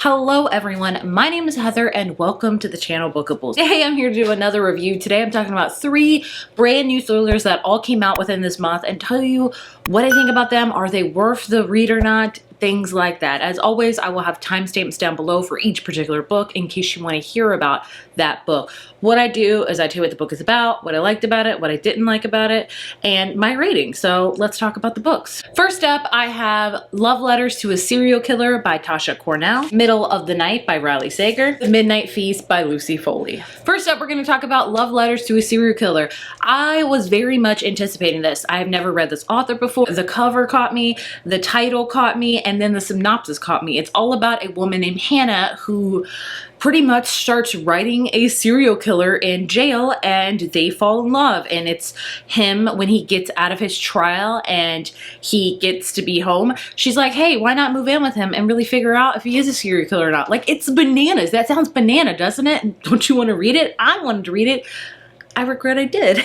Hello everyone, my name is Heather and welcome to the channel Bookables. Today I'm here to do another review. Today I'm talking about 3 brand new thrillers that all came out within this month and tell you what I think about them. Are they worth the read or not? Things like that. As always, I will have timestamps down below for each particular book in case you want to hear about that book. What I do is I tell you what the book is about, what I liked about it, what I didn't like about it, and my rating. So let's talk about the books. First up, I have Love Letters to a Serial Killer by Tasha Cornell, Middle of the Night by Riley Sager, The Midnight Feast by Lucy Foley. First up, we're going to talk about Love Letters to a Serial Killer. I was very much anticipating this. I have never read this author before. The cover caught me, the title caught me, and then the synopsis caught me. It's all about a woman named Hannah who pretty much starts writing a serial killer in jail, and they fall in love. And it's him when he gets out of his trial and he gets to be home. She's like, hey, why not move in with him and really figure out if he is a serial killer or not? Like, it's bananas. That sounds banana, doesn't it? Don't you want to read it? I wanted to read it. I regret I did.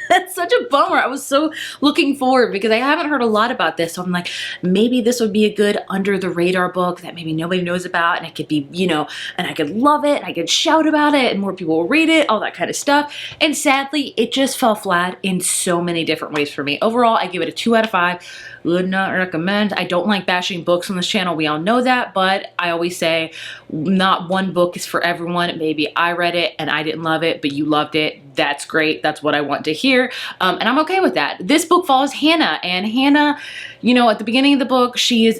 That's such a bummer. I was so looking forward because I haven't heard a lot about this. So I'm like, maybe this would be a good under the radar book that maybe nobody knows about, and it could be, you know, and I could love it and I could shout about it and more people will read it, all that kind of stuff. And sadly, it just fell flat in so many different ways for me. Overall, I give it a 2 out of 5. Would not recommend. I don't like bashing books on this channel. We all know that, but I always say not one book is for everyone. Maybe I read it and I didn't love it, but you loved it. That's great. That's what I want to hear. And I'm okay with that. This book follows Hannah, and Hannah, you know, at the beginning of the book, she's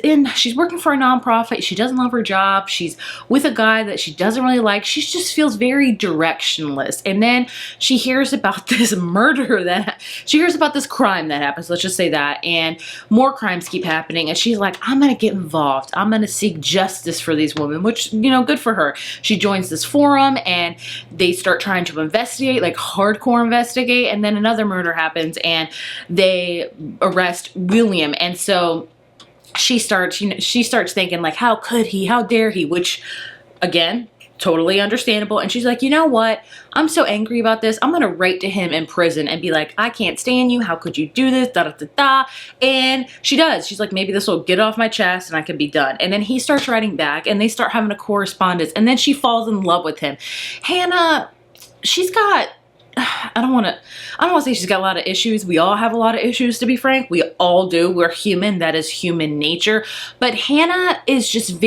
working for a nonprofit. She doesn't love her job. She's with a guy that she doesn't really like. She just feels very directionless. And then she hears about this she hears about this crime that happens. Let's just say that. And more crimes keep happening. And she's like, I'm going to get involved. I'm going to seek justice for these women, which, you know, good for her. She joins this forum and they start trying to investigate, like hardcore investigate. And then another murder happens and they arrest William. And so she starts thinking like, how could he, how dare he, which again, totally understandable. And she's like, you know what? I'm so angry about this. I'm going to write to him in prison and be like, I can't stand you. How could you do this? Da, da, da, da. And she does. She's like, maybe this will get off my chest and I can be done. And then he starts writing back and they start having a correspondence. And then she falls in love with him. Hannah, she's got, I don't want to say she's got a lot of issues. We all have a lot of issues, to be frank. We all do. We're human. That is human nature. But Hannah is just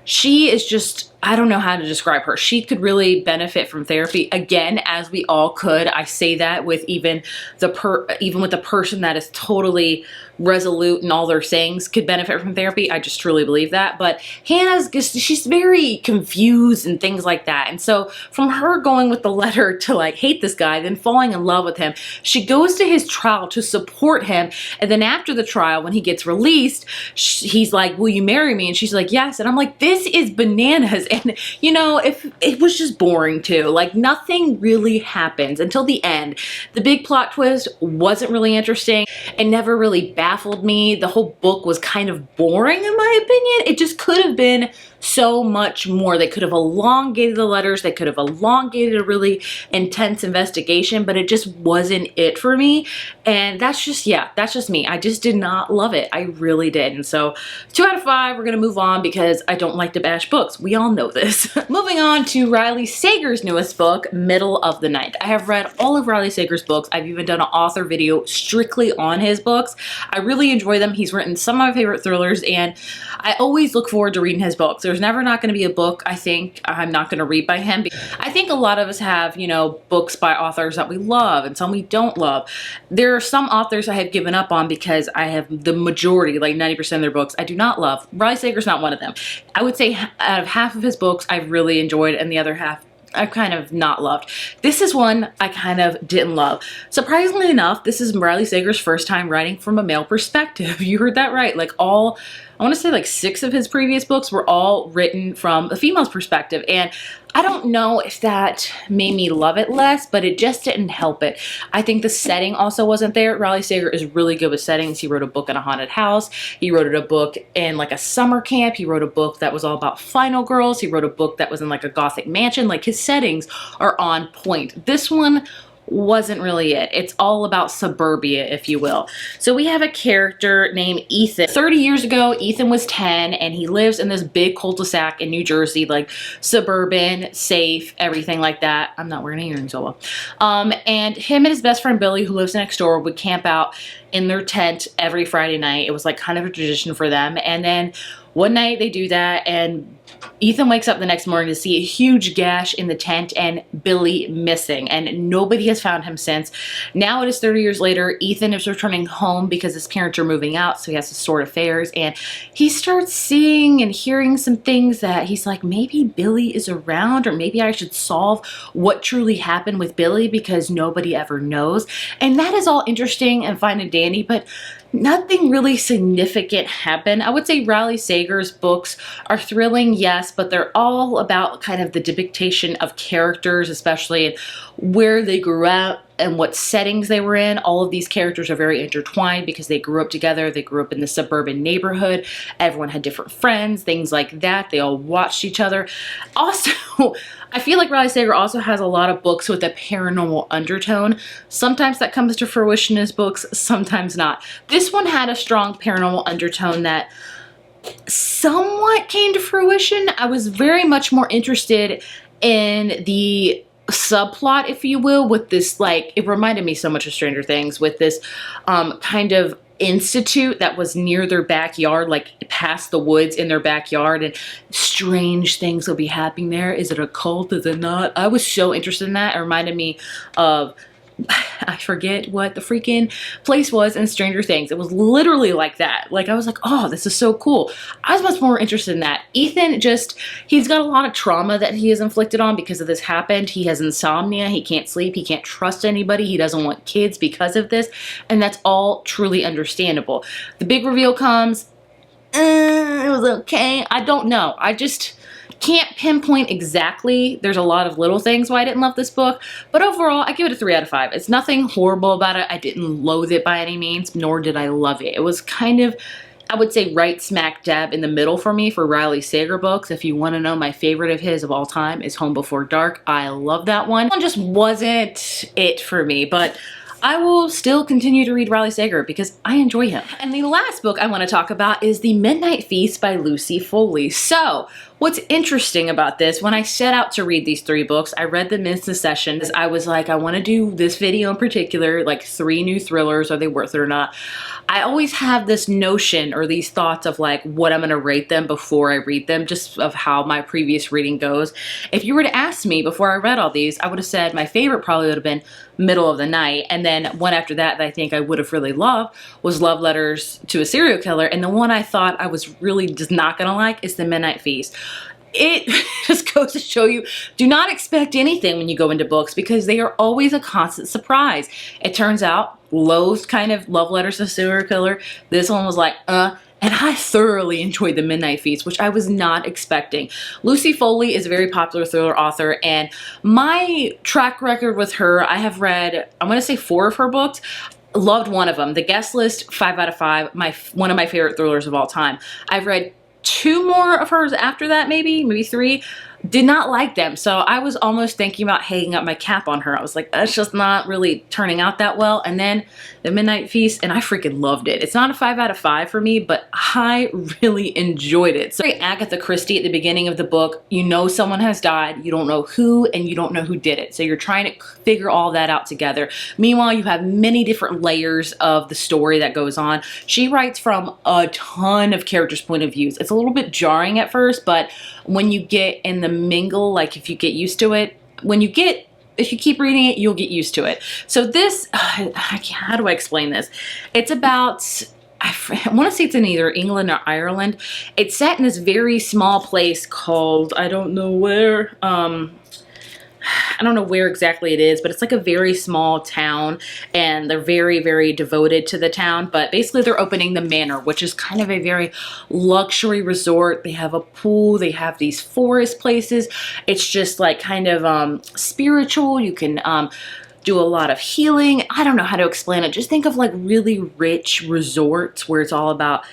she is just, I don't know how to describe her. She could really benefit from therapy, again, as we all could. I say that with even with the person that is totally resolute in all their sayings could benefit from therapy. I just truly believe that. But Hannah's just, she's very confused and things like that. And so from her going with the letter to like hate this guy, then falling in love with him, she goes to his trial to support him. And then after the trial, when he gets released, he's like, will you marry me? And she's like, yes. And I'm like, this is bananas. And you know, if it was just boring too, like nothing really happens until the end. The big plot twist wasn't really interesting and never really baffled me. The whole book was kind of boring in my opinion. It just could have been so much more. They could have elongated the letters. They could have elongated a really intense investigation, but it just wasn't it for me. And that's just, yeah, that's just me. I just did not love it. I really did. And so 2 out of 5, we're going to move on because I don't like to bash books. We all know this. Moving on to Riley Sager's newest book, Middle of the Night. I have read all of Riley Sager's books. I've even done an author video strictly on his books. I really enjoy them. He's written some of my favorite thrillers, and I always look forward to reading his books. There's never not going to be a book I think I'm not going to read by him. I think a lot of us have, you know, books by authors that we love and some we don't love. There are some authors I have given up on because I have the majority, like 90% of their books, I do not love. Riley Sager's not one of them. I would say out of half of his books I've really enjoyed, and the other half I've kind of not loved. This is one I kind of didn't love. Surprisingly enough, this is Riley Sager's first time writing from a male perspective. You heard that right. Like I want to say like 6 of his previous books were all written from a female's perspective. And I don't know if that made me love it less, but it just didn't help it. I think the setting also wasn't there. Riley Sager is really good with settings. He wrote a book in a haunted house. He wrote a book in like a summer camp. He wrote a book that was all about final girls. He wrote a book that was in like a gothic mansion. Like his settings are on point. This one wasn't really it. It's all about suburbia, if you will. So we have a character named Ethan. 30 years ago, Ethan was 10 and he lives in this big cul-de-sac in New Jersey, like suburban, safe, everything like that. I'm not wearing earrings, so well. And him and his best friend Billy, who lives next door, would camp out in their tent every Friday night. It was like kind of a tradition for them. And then one night they do that and Ethan wakes up the next morning to see a huge gash in the tent and Billy missing, and nobody has found him since. Now it is 30 years later. Ethan is returning home because his parents are moving out, so he has to sort affairs, and he starts seeing and hearing some things that he's like, maybe Billy is around, or maybe I should solve what truly happened with Billy because nobody ever knows. And that is all interesting and fine and dandy, but nothing really significant happened. I would say Riley Sager's books are thrilling, yes, but they're all about kind of the depiction of characters, especially where they grew up and what settings they were in. All of these characters are very intertwined because they grew up together. They grew up in the suburban neighborhood. Everyone had different friends, things like that. They all watched each other. Also, I feel like Riley Sager also has a lot of books with a paranormal undertone. Sometimes that comes to fruition in his books, sometimes not. This one had a strong paranormal undertone that somewhat came to fruition. I was very much more interested in the subplot, if you will, with this, like, it reminded me so much of Stranger Things, with this kind of institute that was near their backyard, like past the woods in their backyard, and strange things will be happening there. Is it a cult? Is it not? I was so interested in that. It reminded me of, I forget what the freaking place was in Stranger Things. It was literally like that. Like, I was like, oh, this is so cool. I was much more interested in that. Ethan he's got a lot of trauma that he has inflicted on because of this happened. He has insomnia. He can't sleep. He can't trust anybody. He doesn't want kids because of this. And that's all truly understandable. The big reveal comes. It was okay. I don't know. I just can't pinpoint exactly. There's a lot of little things why I didn't love this book, but overall I give it a 3 out of 5. It's nothing horrible about it. I didn't loathe it by any means, nor did I love it. It was kind of, I would say, right smack dab in the middle for me for Riley Sager books. If you want to know, my favorite of his of all time is Home Before Dark. I love that one. One just wasn't it for me, but I will still continue to read Riley Sager because I enjoy him. And the last book I want to talk about is The Midnight Feast by Lucy Foley. So, what's interesting about this, when I set out to read these 3 books, I read them in succession. I was like, I want to do this video in particular, like 3 new thrillers, are they worth it or not? I always have this notion or these thoughts of like what I'm going to rate them before I read them, just of how my previous reading goes. If you were to ask me before I read all these, I would have said my favorite probably would have been Middle of the Night, and then one after that I think I would have really loved was Love Letters to a Serial Killer, and the one I thought I was really just not going to like is The Midnight Feast. It just goes to show you, do not expect anything when you go into books because they are always a constant surprise. It turns out, Lowe's kind of Love Letters to a Serial Killer, this one was like, and I thoroughly enjoyed The Midnight Feast, which I was not expecting. Lucy Foley is a very popular thriller author, and my track record with her, I have read, I'm going to say 4 of her books. Loved one of them. The Guest List, 5 out of 5, one of my favorite thrillers of all time. I've read 2 more of hers after that, maybe 3. Did not like them, so I was almost thinking about hanging up my cap on her. I was like, that's just not really turning out that well. And then The Midnight Feast, and I freaking loved it. It's not a 5 out of 5 for me, but I really enjoyed it. So Agatha Christie at the beginning of the book, you know someone has died, you don't know who, and you don't know who did it. So you're trying to figure all that out together. Meanwhile, you have many different layers of the story that goes on. She writes from a ton of characters' point of views. It's a little bit jarring at first, but when you get in the mingle, like if you get used to it, if you keep reading it, you'll get used to it. So this, how do I explain this? It's about, I want to say it's in either England or Ireland. It's set in this very small place called, I don't know where exactly it is, but it's like a very small town, and they're very, very devoted to the town. But basically they're opening the manor, which is kind of a very luxury resort. They have a pool, they have these forest places. It's just like kind of spiritual. You can do a lot of healing. I don't know how to explain it. Just think of like really rich resorts where it's all about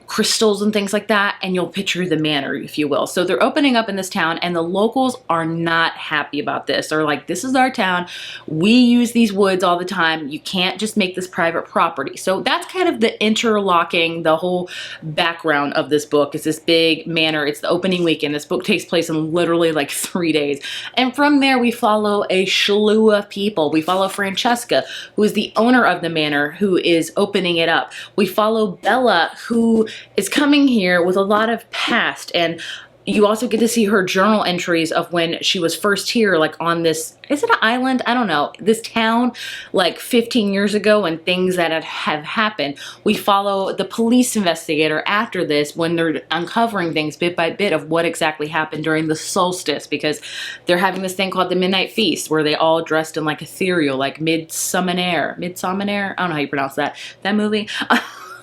crystals and things like that, and you'll picture the manor, if you will. So they're opening up in this town, and the locals are not happy about this. They're like, this is our town. We use these woods all the time. You can't just make this private property. So that's kind of the interlocking, the whole background of this book is this big manor. It's the opening weekend. This book takes place in literally like 3 days. And from there, we follow a slew of people. We follow Francesca, who is the owner of the manor, who is opening it up. We follow Bella, who is coming here with a lot of past, and you also get to see her journal entries of when she was first here, like on this, is it an island? I don't know, this town like 15 years ago, and things that have happened. We follow the police investigator after this when they're uncovering things bit by bit of what exactly happened during the solstice, because they're having this thing called the Midnight Feast where they all dressed in like ethereal, like Midsummer, I don't know how you pronounce that movie.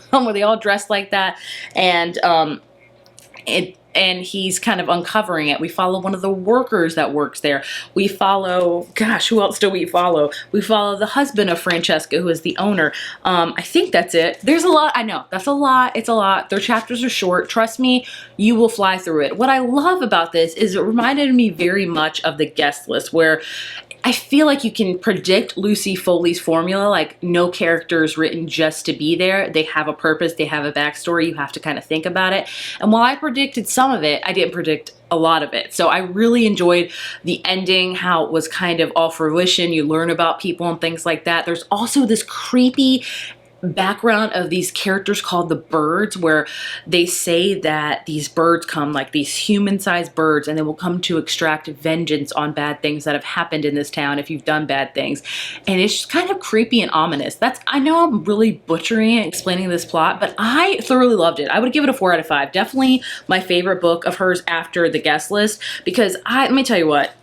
Where they all dressed like that, and he's kind of uncovering it. We follow one of the workers that works there. We follow, gosh, who else do we follow? We follow the husband of Francesca, who is the owner. I think that's it. There's a lot. I know, that's a lot. It's a lot. Their chapters are short. Trust me, you will fly through it. What I love about this is it reminded me very much of the guest list, where I feel like you can predict Lucy Foley's formula, like no character is written just to be there. They have a purpose, they have a backstory, you have to kind of think about it. And while I predicted some of it, I didn't predict a lot of it. So I really enjoyed the ending, how it was kind of all fruition. You learn about people and things like that. There's also this creepy background of these characters called the birds, where they say that these birds come, like these human-sized birds, and they will come to extract vengeance on bad things that have happened in this town if you've done bad things. And it's just kind of creepy and ominous. I know I'm really butchering it, explaining this plot, but I thoroughly loved it. I would give it a 4 out of 5. Definitely my favorite book of hers after the guest list, because let me tell you what,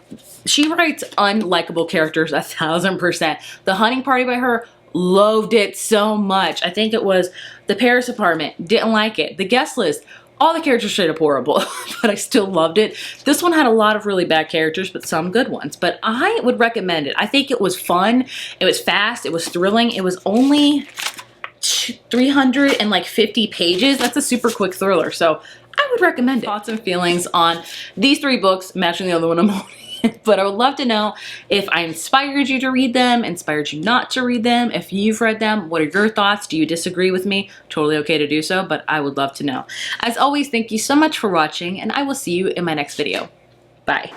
she writes unlikable characters 1000%. The Hunting Party by her, loved it so much. I think it was the Paris Apartment, didn't like it. The Guest List, all the characters straight up horrible, but I still loved it. This one had a lot of really bad characters, but some good ones. But I would recommend it. I think it was fun, it was fast, it was thrilling. It was only 350 pages. That's a super quick thriller, so I would recommend it. Thoughts and feelings on these 3 books, matching the other one I'm holding. But I would love to know if I inspired you to read them, inspired you not to read them. If you've read them, what are your thoughts? Do you disagree with me? Totally okay to do so, but I would love to know. As always, thank you so much for watching, and I will see you in my next video. Bye.